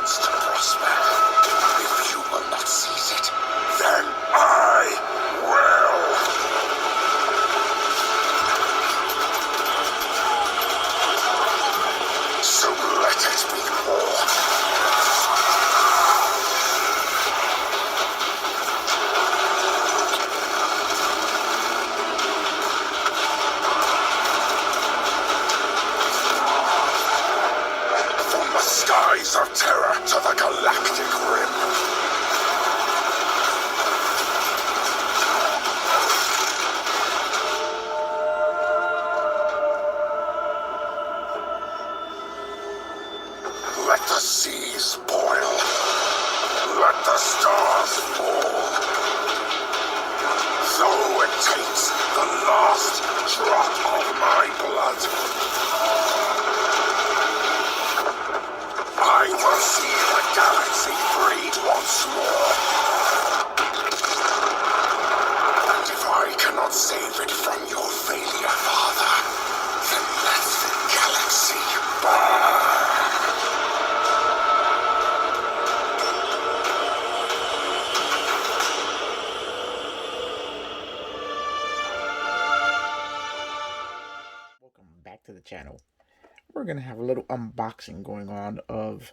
chance to prosper. If you will not seize it, then I will. So let it be war. From the skies of terror to the galactic rim. Let the seas boil. Let the stars fall. Though it takes the last drop of my blood, I will see the galaxy freed once more. And if I cannot save it from your failure, Father, then let the galaxy burn. Welcome back to the channel. We're going to have a little unboxing going on of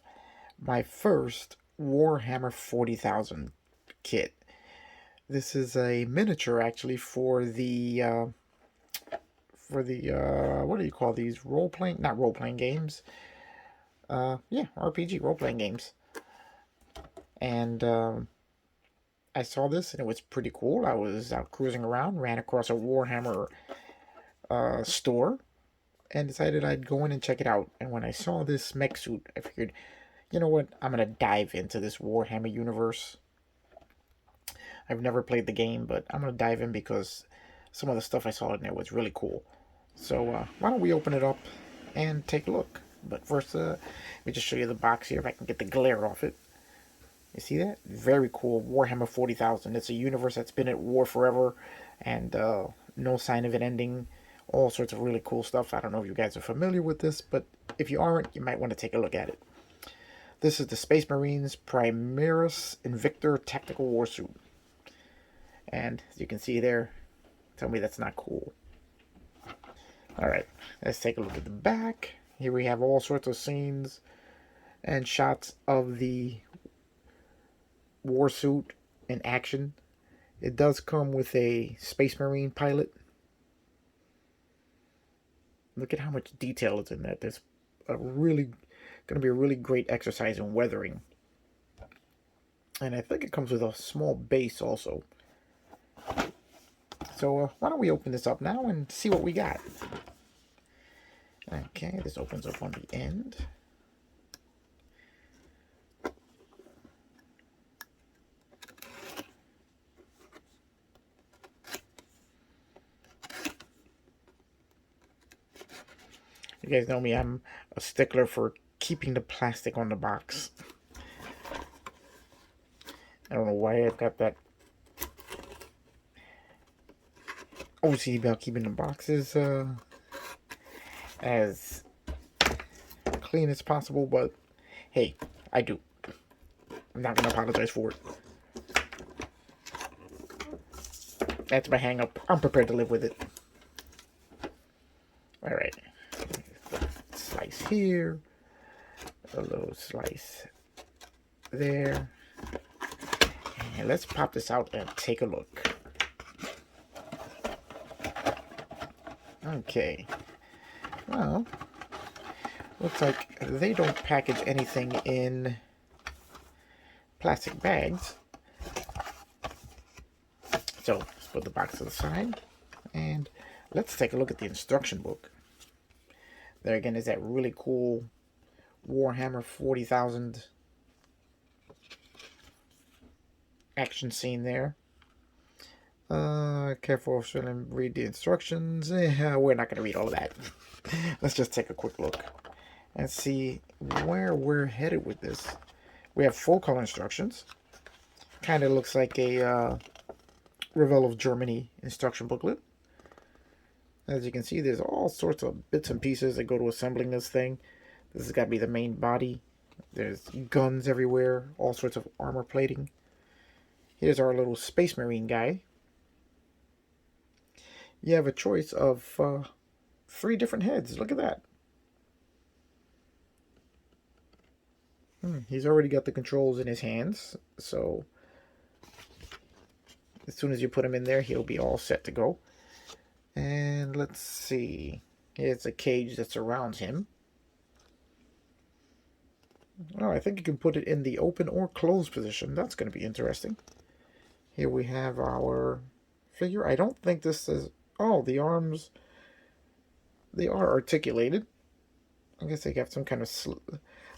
my first Warhammer 40,000 kit. This is a miniature actually for the what do you call these? Role-playing? Not role-playing games. Yeah, RPG role-playing games. And I saw this and it was pretty cool. I was out cruising around, ran across a Warhammer store, and decided I'd go in and check it out. And when I saw this mech suit, I figured, you know what, I'm going to dive into this Warhammer universe. I've never played the game, but I'm going to dive in because some of the stuff I saw in there was really cool. So why don't we open it up and take a look. But first, let me just show you the box here if I can get the glare off it. You see that? Very cool. Warhammer 40,000. It's a universe that's been at war forever, and no sign of it ending. All sorts of really cool stuff. I don't know if you guys are familiar with this, but if you aren't, you might want to take a look at it. This is the Space Marines Pimaris Invictor Tactical Warsuit. And as you can see there, tell me that's not cool. Alright, let's take a look at the back. Here we have all sorts of scenes and shots of the warsuit in action. It does come with a Space Marine pilot. Look at how much detail is in that. There's going to be a really great exercise in weathering. And I think it comes with a small base also. So why don't we open this up now and see what we got. Okay, this opens up on the end. You guys know me, I'm a stickler for keeping the plastic on the box. I don't know why I've got that OCD about keeping the boxes as clean as possible, but hey, I do. I'm not going to apologize for it. That's my hang up. I'm prepared to live with it. Alright. Slice here. A little slice there. And let's pop this out and take a look. Okay. Well, looks like they don't package anything in plastic bags. So let's put the box to the side and let's take a look at the instruction book. There again is that really cool Warhammer 40,000 action scene there. Careful and read the instructions. We're not going to read all of that. Let's just take a quick look and see where we're headed with this. We have full color instructions. Kind of looks like a Revel of Germany instruction booklet. As you can see, there's all sorts of bits and pieces that go to assembling this thing. This has got to be the main body. There's guns everywhere, all sorts of armor plating. Here's our little Space Marine guy. You have a choice of 3 different heads. Look at that. He's already got the controls in his hands, so as soon as you put him in there, he'll be all set to go. And let's see. Here's a cage that surrounds him. Oh, I think you can put it in the open or closed position. That's going to be interesting. Here we have our figure. I don't think this is... Oh, the arms... They are articulated. I guess they have some kind of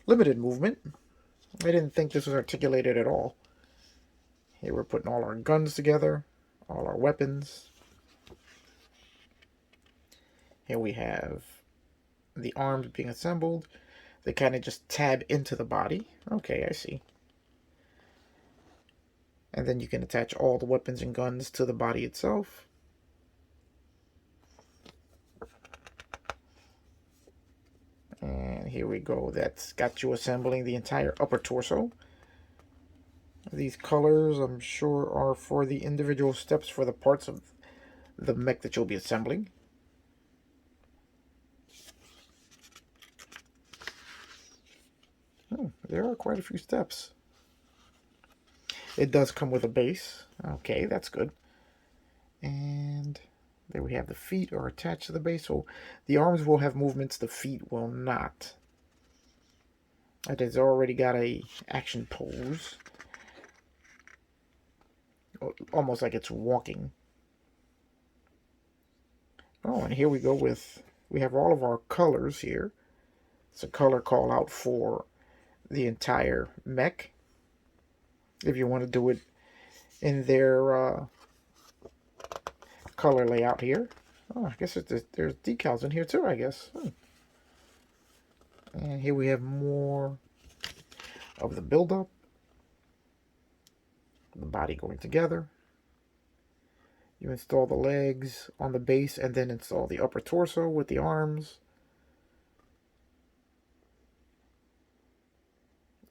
limited movement. I didn't think this was articulated at all. Here we're putting all our guns together. All our weapons. Here we have the arms being assembled. They kind of just tab into the body. Okay, I see. And then you can attach all the weapons and guns to the body itself. And here we go. That's got you assembling the entire upper torso. These colors, I'm sure, are for the individual steps for the parts of the mech that you'll be assembling. Oh, there are quite a few steps. It does come with a base. Okay, that's good. And there we have the feet are attached to the base. So the arms will have movements, the feet will not. It has already got a action pose. Almost like it's walking. Oh, and here we go with... We have all of our colors here. It's a color call out for the entire mech. If you want to do it in their color layout here. Oh, I guess there's decals in here too, I guess. And here we have more of the build-up. The body going together. You install the legs on the base and then install the upper torso with the arms.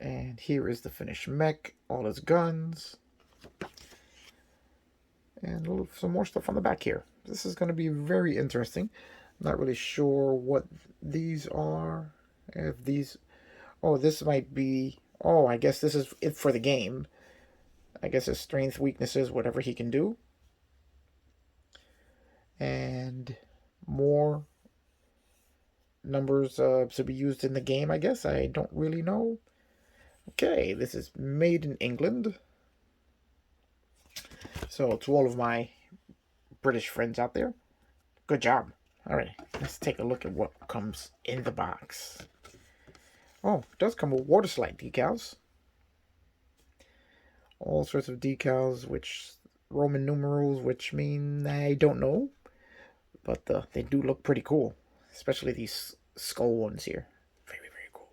And here is the finished mech, all his guns. And some more stuff on the back here. This is going to be very interesting. I'm not really sure what these are. If these... Oh, this might be... Oh, I guess this is it for the game. I guess his strength, weaknesses, whatever he can do. And more numbers to be used in the game, I guess. I don't really know. Okay, this is made in England. So to all of my British friends out there, good job. Alright, let's take a look at what comes in the box. Oh, it does come with water slide decals. All sorts of decals, which Roman numerals, which mean I don't know. But they do look pretty cool. Especially these skull ones here. Very, very cool.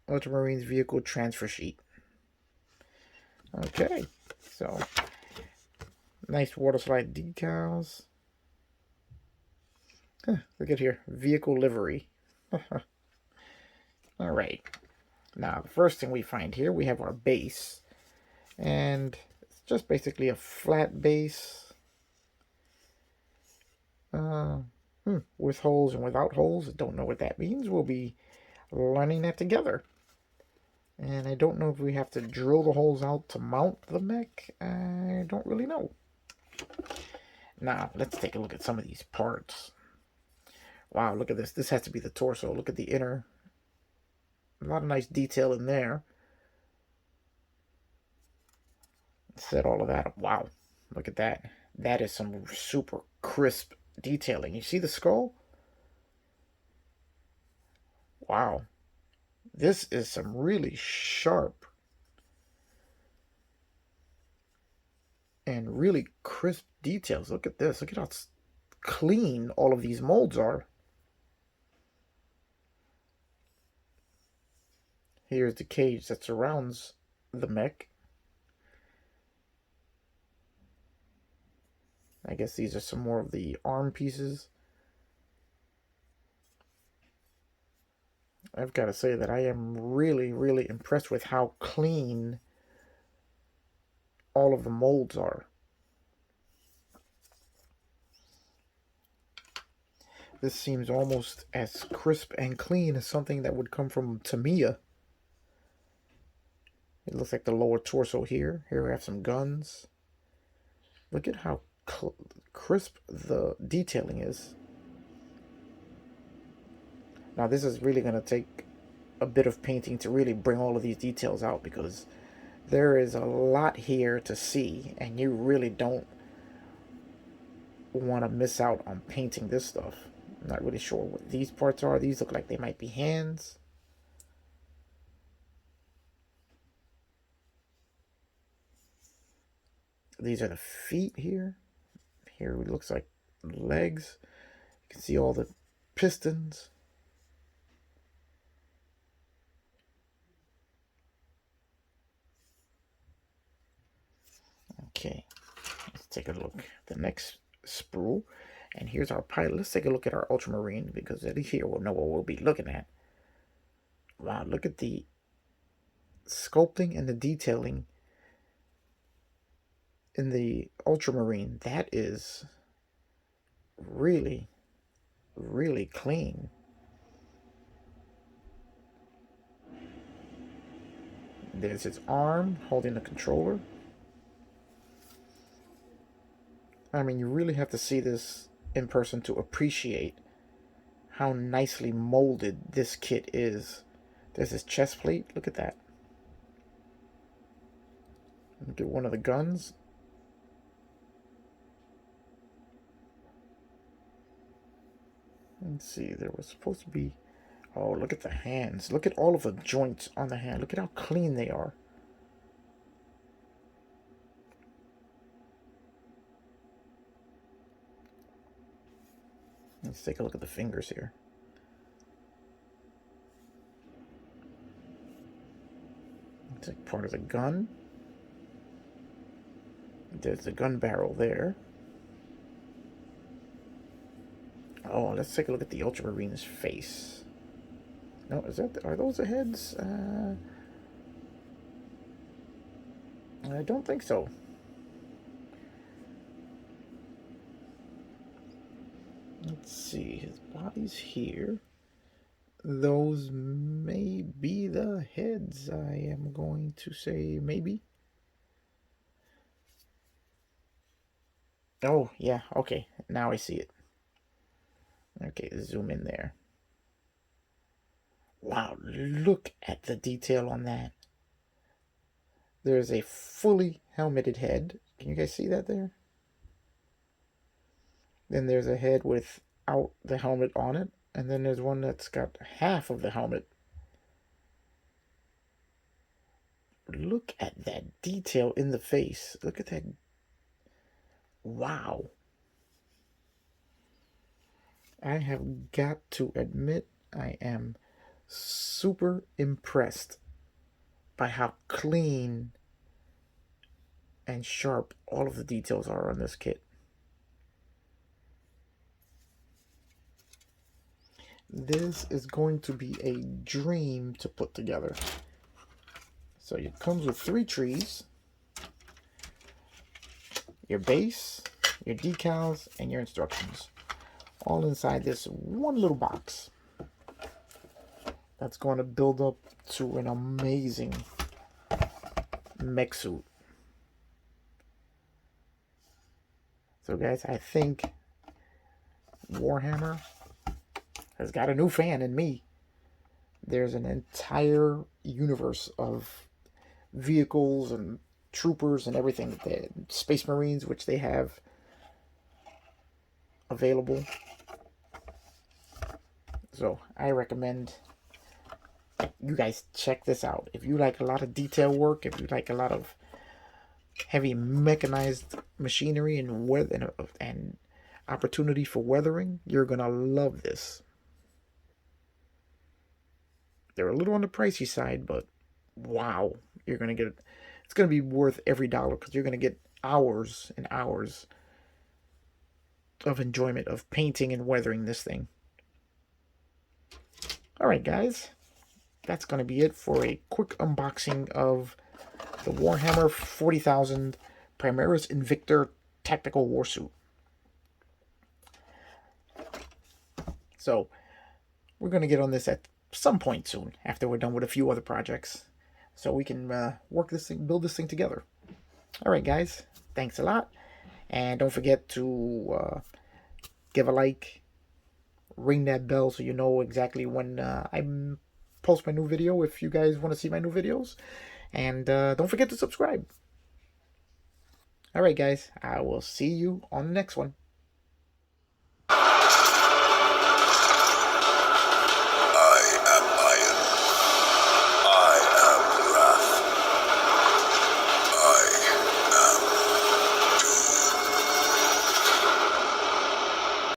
Ultramarines vehicle transfer sheet. Okay, so nice water slide decals. Look at here, vehicle livery. All right, now the first thing we find here, we have our base, and it's just basically a flat base, with holes and without holes. I don't know what that means. We'll be learning that together. And I don't know if we have to drill the holes out to mount the mech. I don't really know. Now, let's take a look at some of these parts. Wow, look at this. This has to be the torso. Look at the inner. A lot of nice detail in there. Set all of that up. Wow, look at that. That is some super crisp detailing. You see the skull? Wow. This is some really sharp and really crisp details. Look at this. Look at how clean all of these molds are. Here's the cage that surrounds the mech. I guess these are some more of the arm pieces. I've got to say that I am really, really impressed with how clean all of the molds are. This seems almost as crisp and clean as something that would come from Tamiya. It looks like the lower torso here. Here we have some guns. Look at how crisp the detailing is. Now this is really going to take a bit of painting to really bring all of these details out, because there is a lot here to see, and you really don't want to miss out on painting this stuff. I'm not really sure what these parts are. These look like they might be hands. These are the feet here. Here it looks like legs. You can see all the pistons. Okay, let's take a look. The next sprue. And here's our pilot. Let's take a look at our ultramarine, because at least here we'll know what we'll be looking at. Wow, look at the sculpting and the detailing in the ultramarine. That is really, really clean. There's its arm holding the controller. I mean, you really have to see this in person to appreciate how nicely molded this kit is. There's his chest plate. Look at that. Look at one of the guns. Let's see, there was supposed to be... Oh, look at the hands. Look at all of the joints on the hand. Look at how clean they are. Let's take a look at the fingers here. It's like part of the gun. There's the gun barrel there. Oh, let's take a look at the Ultramarine's face. No, is that... Are those the heads? I don't think so. Let's see, his body's here. Those may be the heads. I am going to say maybe. Oh, yeah, okay. Now I see it. Okay, zoom in there. Wow, look at the detail on that. There's a fully helmeted head. Can you guys see that there? Then there's a head without the helmet on it. And then there's one that's got half of the helmet. Look at that detail in the face. Look at that. Wow. I have got to admit, I am super impressed by how clean and sharp all of the details are on this kit. This is going to be a dream to put together. So it comes with 3 trees, your base, your decals, and your instructions, all inside this one little box. That's going to build up to an amazing mech suit. So guys, I think Warhammer has got a new fan in me. There's an entire universe of vehicles and troopers and everything. The Space Marines, which they have available. So I recommend you guys check this out. If you like a lot of detail work, if you like a lot of heavy mechanized machinery and opportunity for weathering, you're gonna love this. They're a little on the pricey side, but wow, you're gonna get it. It's gonna be worth every dollar, because you're gonna get hours and hours of enjoyment of painting and weathering this thing. All right, guys, that's going to be it for a quick unboxing of the Warhammer 40,000 Pimaris Invictor Tactical Warsuit. So, we're going to get on this at some point soon, after we're done with a few other projects, so we can work this thing, build this thing together. Alright guys, thanks a lot, and don't forget to give a like, ring that bell so you know exactly when I post my new video if you guys want to see my new videos, and don't forget to subscribe. Alright guys, I will see you on the next one.